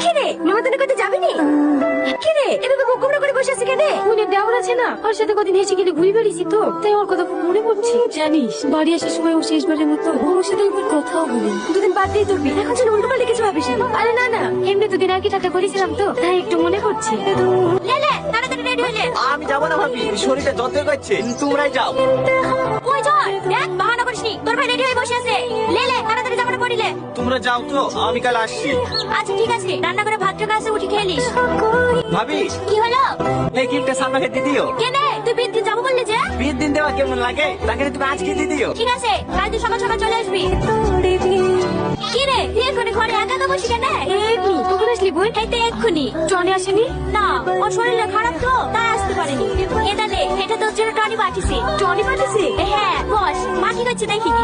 কিরে নিমন্ত্রণ করতে যাবি নি? কিরে এভাবে মুখ গোমড়া করে বসে আছে কেন? মনে দেওয়ার আছে না, ওর সাথে কদিন হেসে গেলে ঘুরে বেড়েছি তো, তাই ওর কথা খুব মনে পড়ছে। জানিস বাড়ি আসার সময় ও শেষবারের মতো ওর সাথে একবার কথাও বলি। দুদিন বাদ দিয়ে তুলবি, এখন যেন উল্টো পাল্টে কিছু ভাবিস না। আরে না না, এমনি দুদিন আগে ঠাট্টা করেছিলাম তো, তাই একটু মনে পড়ছে। লেলে তাড়াতাড়ি রেডি হয়ে নে। আমি যাবো না ভাবি, শরীরটা যন্ত্র করছে, তোমরাই যাও। ওই চল দেখ বাহানা করিসনি, তোর ভাই রেডি হয়ে বসে আছে। লেলে তাড়াতাড়ি জামাটা পরিলে। তোমরা যাও তো, আমি কাল আসছি। আচ্ছা ঠিক আছে, রান্না করে ভাত টাকা আছে, উঠে খেয়ে নিস। ভাবি কি হলো? এই গিফটটা সামনে দিয়ে দিও। কেনে তুই বিয়ের দিন যাবো বললি যে? বিয়ের দিন দেওয়া কেমন লাগে, তাকে তুমি আজকে দিয়ে দিও। ঠিক আছে, কাল তুই সকাল সকাল চলে আসবি। কি রে তুই এক্ষুনি ঘরে একা একা বসি কেন? এমনি কখন আসলি বোন? এই তো এক্ষুনি। টনি আসেনি? না ওর শরীরে খারাপ তো, তাই আসতে পারেনি। এটা নে, এটা তোর জন্য টনি পাঠিয়েছে। টনি পাঠিয়েছে? হ্যাঁ বস, মা কি করছে দেখিনি।